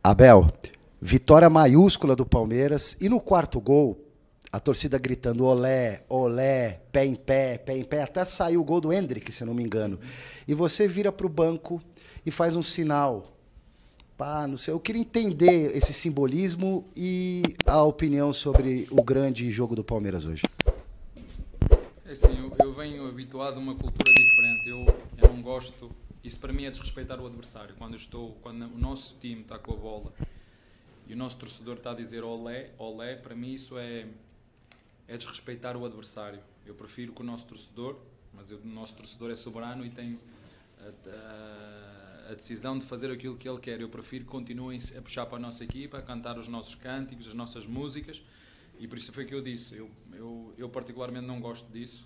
Abel, vitória maiúscula do Palmeiras. E no quarto gol, a torcida gritando olé, olé, pé em pé. Até saiu o gol do Hendrick, se eu não me engano. E você vira para o banco e faz um sinal. Pá, não sei, eu queria entender esse simbolismo e a opinião sobre o grande jogo do Palmeiras hoje. É assim, eu venho habituado a uma cultura diferente. Eu não gosto. Isso para mim é desrespeitar o adversário. Quando o nosso time está com a bola e o nosso torcedor está a dizer olé, olé, para mim isso é desrespeitar o adversário. Eu prefiro que o nosso torcedor, mas o nosso torcedor é soberano e tem a decisão de fazer aquilo que ele quer. Eu prefiro que continuem a puxar para a nossa equipa, a cantar os nossos cânticos, as nossas músicas, e por isso foi que eu disse. Eu particularmente não gosto disso,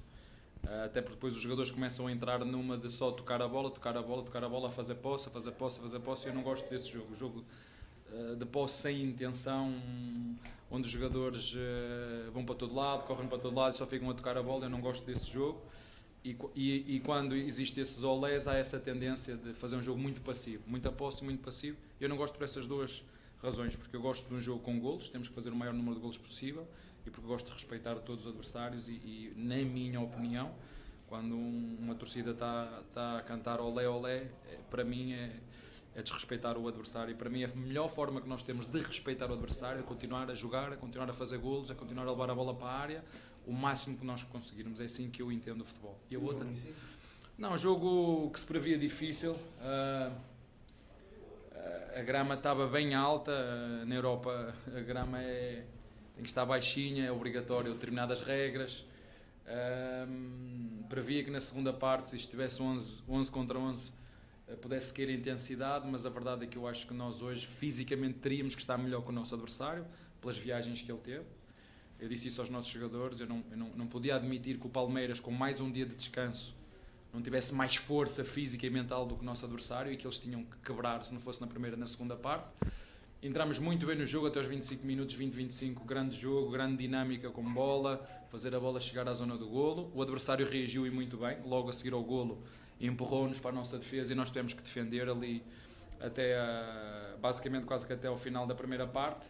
até porque depois os jogadores começam a entrar numa de só tocar a bola, a fazer posse, e eu não gosto desse jogo. O jogo de posse sem intenção, onde os jogadores vão para todo lado, correm para todo lado e só ficam a tocar a bola, eu não gosto desse jogo. E quando existem esses olés, há essa tendência de fazer um jogo muito passivo, muita posse, muito passivo. Eu não gosto por essas duas razões, porque eu gosto de um jogo com golos, temos que fazer o maior número de golos possível, e porque gosto de respeitar todos os adversários e na minha opinião, quando uma torcida está a cantar olé, olé, para mim é desrespeitar o adversário. E para mim a melhor forma que nós temos de respeitar o adversário é continuar a jogar, a continuar a fazer golos, a continuar a levar a bola para a área, o máximo que nós conseguirmos. É assim que eu entendo o futebol. E a outra? Não, jogo que se previa difícil. A grama estava bem alta. Na Europa a grama tem que estar baixinha, é obrigatório determinadas regras. Previa que na segunda parte, se estivesse 11 contra 11, pudesse cair a intensidade, mas a verdade é que eu acho que nós hoje fisicamente teríamos que estar melhor que o nosso adversário, pelas viagens que ele teve. Eu disse isso aos nossos jogadores. Eu não podia admitir que o Palmeiras, com mais um dia de descanso, não tivesse mais força física e mental do que o nosso adversário, e que eles tinham que quebrar se não fosse na primeira, na segunda parte. Entramos muito bem no jogo até os 25 minutos, 20-25, grande jogo, grande dinâmica com bola, fazer a bola chegar à zona do golo. O adversário reagiu e muito bem, logo a seguir ao golo empurrou-nos para a nossa defesa e nós tivemos que defender ali até basicamente quase que até ao final da primeira parte.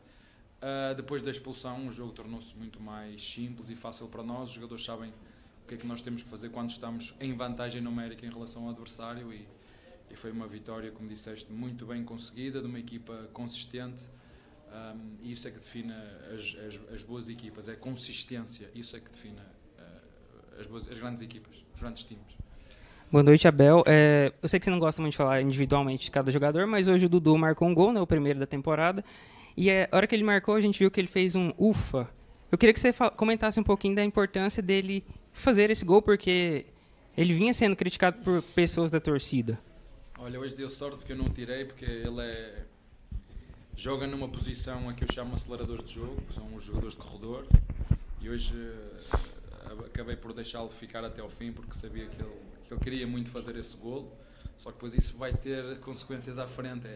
Depois da expulsão o jogo tornou-se muito mais simples e fácil para nós. Os jogadores sabem o que é que nós temos que fazer quando estamos em vantagem numérica em relação ao adversário, e foi uma vitória, como disseste, muito bem conseguida, de uma equipa consistente, e isso é que define as boas equipas, é consistência, isso é que define as grandes equipas, os grandes times. Boa noite, Abel. Eu sei que você não gosta muito de falar individualmente de cada jogador, mas hoje o Dudu marcou um gol, né, o primeiro da temporada, e a hora que ele marcou, a gente viu que ele fez um ufa. Eu queria que você comentasse um pouquinho da importância dele fazer esse gol, porque ele vinha sendo criticado por pessoas da torcida. Olha, hoje deu sorte porque eu não tirei, porque ele joga numa posição a que eu chamo aceleradores de jogo, que são os jogadores de corredor, e hoje acabei por deixá-lo ficar até ao fim, porque sabia que ele queria muito fazer esse golo, só que depois isso vai ter consequências à frente.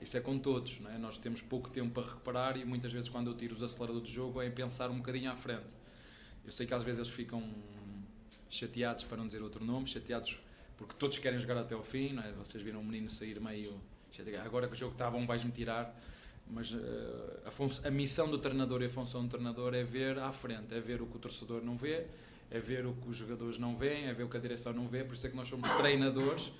Isso é com todos, não é? Nós temos pouco tempo para recuperar, e muitas vezes quando eu tiro os aceleradores de jogo é pensar um bocadinho à frente. Eu sei que às vezes eles ficam chateados, para não dizer outro nome, chateados porque todos querem jogar até ao fim, não é? Vocês viram um menino sair meio chateado, agora que o jogo está bom vais-me tirar, mas a missão do treinador e a função do treinador é ver à frente, é ver o que o torcedor não vê, é ver o que os jogadores não veem, é ver o que a direção não vê. Por isso é que nós somos treinadores,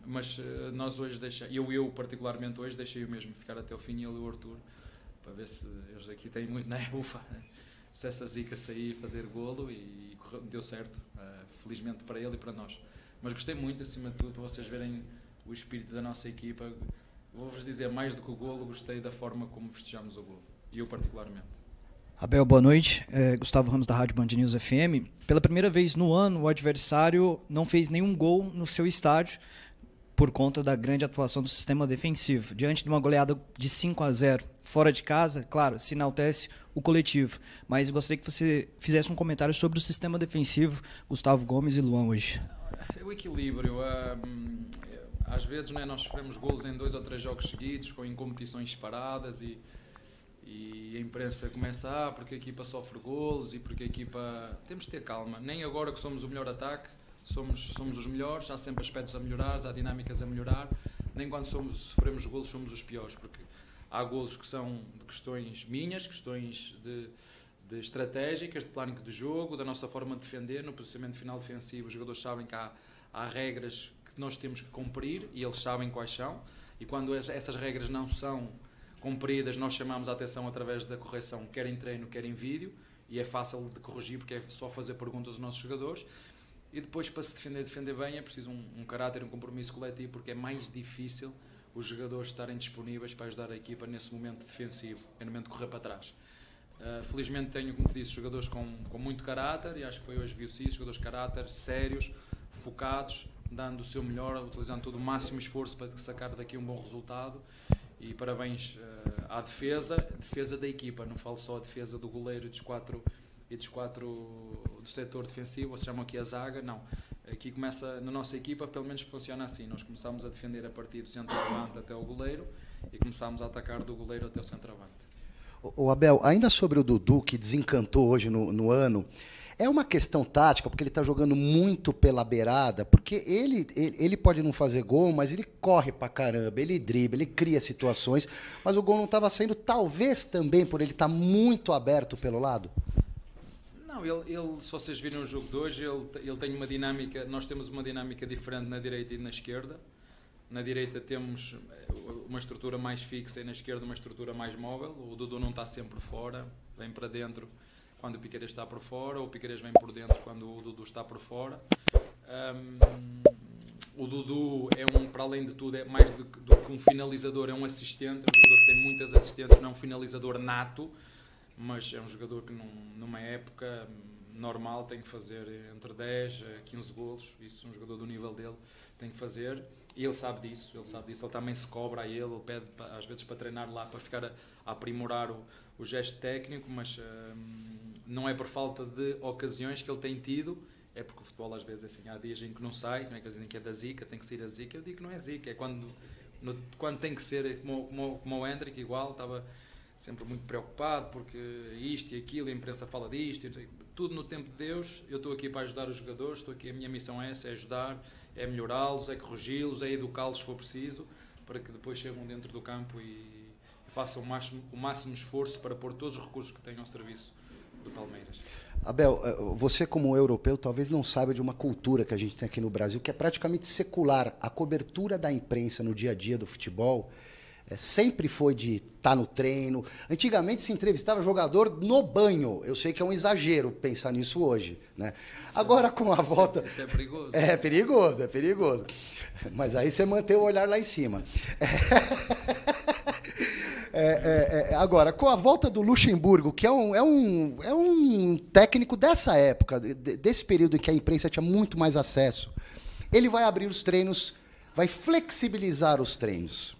mas nós hoje eu particularmente hoje deixei o mesmo ficar até ao fim, ele e o Arthur, para ver se eles aqui têm muito, não é? Ufa, se essa zica sair, fazer golo, e deu certo, felizmente para ele e para nós. Mas gostei muito, acima de tudo, para vocês verem o espírito da nossa equipa. Vou-vos dizer, mais do que o golo, gostei da forma como festejamos o golo, e eu particularmente. Abel, boa noite. Gustavo Ramos, da Rádio Band News FM. Pela primeira vez no ano, o adversário não fez nenhum gol no seu estádio por conta da grande atuação do sistema defensivo. Diante de uma goleada de 5-0 fora de casa, claro, se enaltece o coletivo. Mas gostaria que você fizesse um comentário sobre o sistema defensivo, Gustavo Gomes e Luan hoje. O equilíbrio. Às vezes, não é, nós sofremos golos em 2 ou 3 jogos seguidos, em competições separadas, e a imprensa começa, porque a equipa sofre golos e porque a equipa... Temos de ter calma. Nem agora que somos o melhor ataque, somos os melhores, há sempre aspectos a melhorar, há dinâmicas a melhorar, nem quando sofremos golos somos os piores, porque há golos que são de questões minhas, questões de estratégicas, de plano de jogo, da nossa forma de defender. No posicionamento final defensivo, os jogadores sabem que há regras que nós temos que cumprir e eles sabem quais são, e quando essas regras não são cumpridas, nós chamamos a atenção através da correção, quer em treino, quer em vídeo, e é fácil de corrigir porque é só fazer perguntas aos nossos jogadores. E depois, para se defender bem, é preciso um caráter, um compromisso coletivo, porque é mais difícil os jogadores estarem disponíveis para ajudar a equipa nesse momento defensivo, no momento de correr para trás. Felizmente tenho, como te disse, jogadores com muito caráter, e acho que foi hoje viu-se isso, jogadores de caráter, sérios, focados, dando o seu melhor, utilizando todo o máximo esforço para sacar daqui um bom resultado. E parabéns à defesa da equipa, não falo só a defesa do goleiro e dos quatro do setor defensivo, ou se chamam aqui a zaga, não. Aqui começa, na nossa equipa, pelo menos funciona assim, nós começamos a defender a partir do centroavante até o goleiro e começamos a atacar do goleiro até o centroavante. O Abel, ainda sobre o Dudu, que desencantou hoje no ano, é uma questão tática, porque ele está jogando muito pela beirada, porque ele pode não fazer gol, mas ele corre pra caramba, ele dribla, ele cria situações, mas o gol não estava saindo, talvez também por ele estar muito aberto pelo lado? Não, ele, se vocês viram o jogo de hoje, ele tem uma dinâmica, nós temos uma dinâmica diferente na direita e na esquerda. Na direita temos uma estrutura mais fixa e na esquerda uma estrutura mais móvel. O Dudu não está sempre fora, vem para dentro quando o Piquerez está por fora, ou o Piquerez vem por dentro quando o Dudu está por fora. O Dudu para além de tudo, é mais do que um finalizador, é um assistente, é um jogador que tem muitas assistências, não é um finalizador nato, mas é um jogador que numa época normal tem que fazer entre 10 a 15 golos, isso um jogador do nível dele tem que fazer, e ele sabe disso, ele também se cobra a ele pede às vezes para treinar lá, para ficar a aprimorar o gesto técnico, mas não é por falta de ocasiões que ele tem tido, é porque o futebol às vezes é assim, há dias em que não sai, não é que dizem que é da zica, tem que sair a zica, eu digo que não é zica, é quando tem que ser, como o Hendrick igual, estava sempre muito preocupado porque isto e aquilo, a imprensa fala disto, tudo no tempo de Deus. Eu estou aqui para ajudar os jogadores, estou aqui, a minha missão é essa, é ajudar, é melhorá-los, é corrigi-los, é educá-los se for preciso, para que depois cheguem dentro do campo e façam o máximo esforço para pôr todos os recursos que têm ao serviço do Palmeiras. Abel, você como europeu talvez não saiba de uma cultura que a gente tem aqui no Brasil, que é praticamente secular. A cobertura da imprensa no dia a dia do futebol sempre foi de estar no treino. Antigamente se entrevistava jogador no banho. Eu sei que é um exagero pensar nisso hoje, né? Agora com a volta... Isso é perigoso. É perigoso. Mas aí você mantém o olhar lá em cima. Agora, com a volta do Luxemburgo, que é um técnico dessa época, desse período em que a imprensa tinha muito mais acesso, ele vai abrir os treinos, vai flexibilizar os treinos.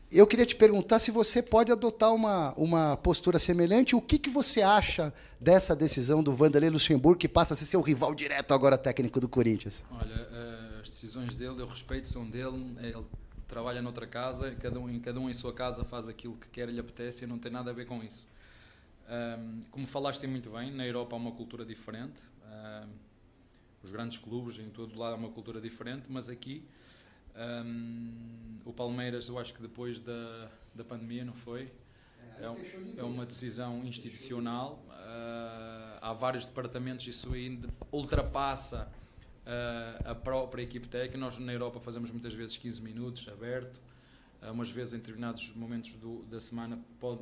Eu queria te perguntar se você pode adotar uma postura semelhante. O que você acha dessa decisão do Vanderlei Luxemburgo, que passa a ser seu rival direto agora técnico do Corinthians? Olha, as decisões dele, eu respeito, são dele. Ele trabalha noutra casa, cada um em sua casa faz aquilo que quer e lhe apetece e não tem nada a ver com isso. Como falaste muito bem, na Europa há uma cultura diferente. Os grandes clubes em todo lado há uma cultura diferente, mas aqui... o Palmeiras, eu acho que depois da pandemia, não foi? É uma decisão institucional. Há vários departamentos, isso ainda ultrapassa a própria equipe técnica. Nós na Europa fazemos muitas vezes 15 minutos aberto, umas vezes em determinados momentos da semana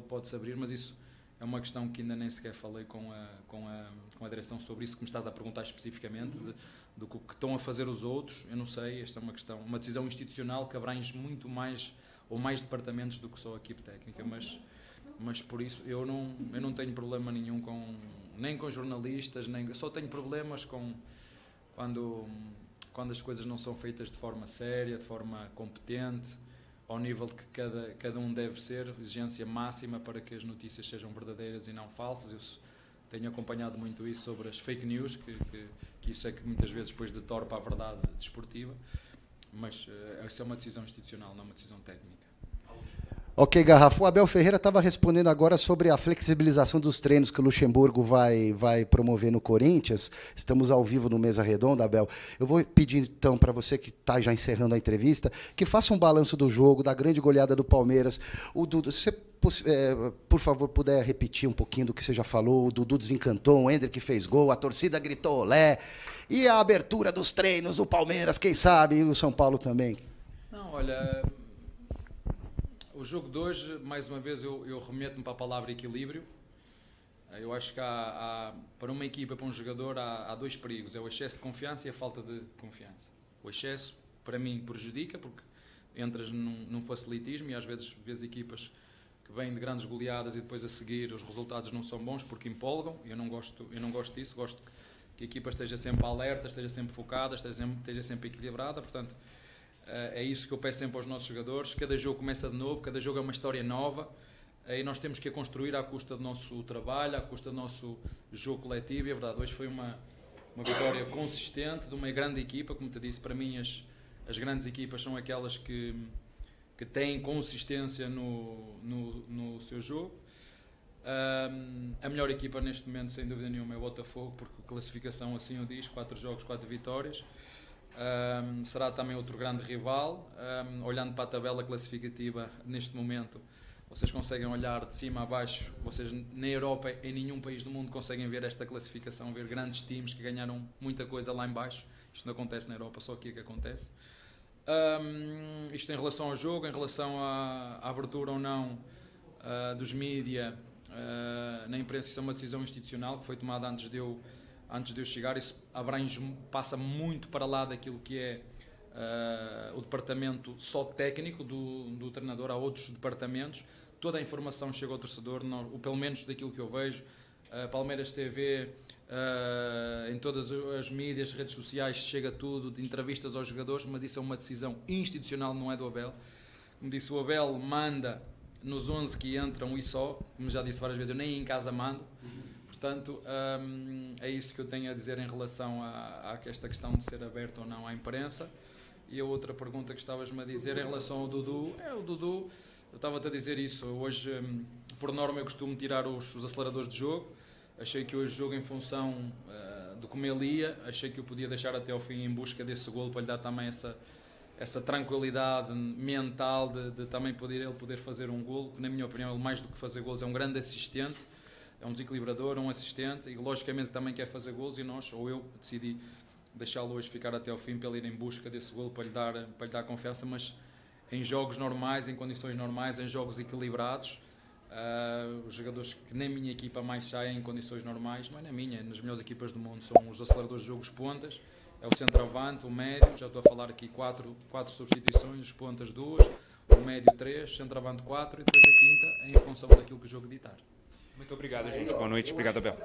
pode-se abrir, mas isso é uma questão que ainda nem sequer falei com a direção sobre isso, que me estás a perguntar especificamente, do que estão a fazer os outros. Eu não sei, esta é uma decisão institucional que abrange muito mais, ou mais departamentos do que só a equipe técnica, mas por isso eu não tenho problema nenhum nem com jornalistas, só tenho problemas quando as coisas não são feitas de forma séria, de forma competente, ao nível que cada um deve ser, exigência máxima para que as notícias sejam verdadeiras e não falsas. Eu tenho acompanhado muito isso sobre as fake news, que isso é que muitas vezes depois deturpa a verdade desportiva, mas essa é uma decisão institucional, não uma decisão técnica. Ok, Garrafa. O Abel Ferreira estava respondendo agora sobre a flexibilização dos treinos que o Luxemburgo vai promover no Corinthians. Estamos ao vivo no Mesa Redonda, Abel. Eu vou pedir, então, para você que está já encerrando a entrevista, que faça um balanço do jogo, da grande goleada do Palmeiras. O Dudu, se você, por favor, puder repetir um pouquinho do que você já falou. O Dudu desencantou, o Hendrick fez gol, a torcida gritou olé. E a abertura dos treinos do Palmeiras, quem sabe, e o São Paulo também. Não, olha... O jogo de hoje, mais uma vez, eu remeto-me para a palavra equilíbrio. Eu acho que para uma equipa, para um jogador, há dois perigos. É o excesso de confiança e a falta de confiança. O excesso, para mim, prejudica, porque entras num facilitismo e às vezes vês equipas que vêm de grandes goleadas e depois a seguir os resultados não são bons porque empolgam. Eu não gosto disso. Gosto que a equipa esteja sempre alerta, esteja sempre focada, esteja sempre equilibrada. Portanto, é isso que eu peço sempre aos nossos jogadores. Cada jogo começa de novo, cada jogo é uma história nova e nós temos que a construir à custa do nosso trabalho, à custa do nosso jogo coletivo. E é verdade, hoje foi uma vitória consistente de uma grande equipa. Como te disse, para mim as grandes equipas são aquelas que têm consistência no seu jogo. A melhor equipa neste momento, sem dúvida nenhuma, é o Botafogo, porque a classificação assim o diz, 4 jogos, 4 vitórias. Será também outro grande rival. Olhando para a tabela classificativa neste momento, vocês conseguem olhar de cima a baixo. Vocês na Europa, em nenhum país do mundo conseguem ver esta classificação, ver grandes times que ganharam muita coisa lá em baixo. Isto não acontece na Europa, só aqui é que acontece. Isto em relação ao jogo, em relação à abertura ou não dos mídia na imprensa. Isso é uma decisão institucional que foi tomada antes de eu chegar. Isso passa muito para lá daquilo que é o departamento só técnico do treinador. Há outros departamentos. Toda a informação chega ao torcedor, ou pelo menos daquilo que eu vejo. Palmeiras TV, em todas as mídias, redes sociais, chega tudo, de entrevistas aos jogadores, mas isso é uma decisão institucional, não é do Abel. Como disse, o Abel manda nos 11 que entram e só, como já disse várias vezes, eu nem em casa mando. Portanto, é isso que eu tenho a dizer em relação a esta questão de ser aberto ou não à imprensa. E a outra pergunta que estavas-me a dizer em relação ao Dudu, o Dudu, eu estava-te a dizer isso, hoje, por norma, eu costumo tirar os aceleradores de jogo. Achei que hoje o jogo, em função de como ele ia, achei que eu podia deixar até ao fim em busca desse golo, para lhe dar também essa tranquilidade mental de também ele poder fazer um golo. Na minha opinião, ele, mais do que fazer golos, é um grande assistente. É um desequilibrador, um assistente, e logicamente também quer fazer golos, e nós, ou eu, decidi deixá-lo hoje ficar até ao fim para ele ir em busca desse golo, para lhe dar confiança. Mas em jogos normais, em condições normais, em jogos equilibrados, os jogadores que na minha equipa mais saem em condições normais, não é na minha, nas melhores equipas do mundo, são os aceleradores de jogo, os pontas, é o centroavante, o médio, já estou a falar aqui 4 substituições, os pontas 2, o médio 3, centroavante 4 e depois a quinta em função daquilo que o jogo ditar. Muito obrigado, gente. Boa noite. Obrigado, Abel.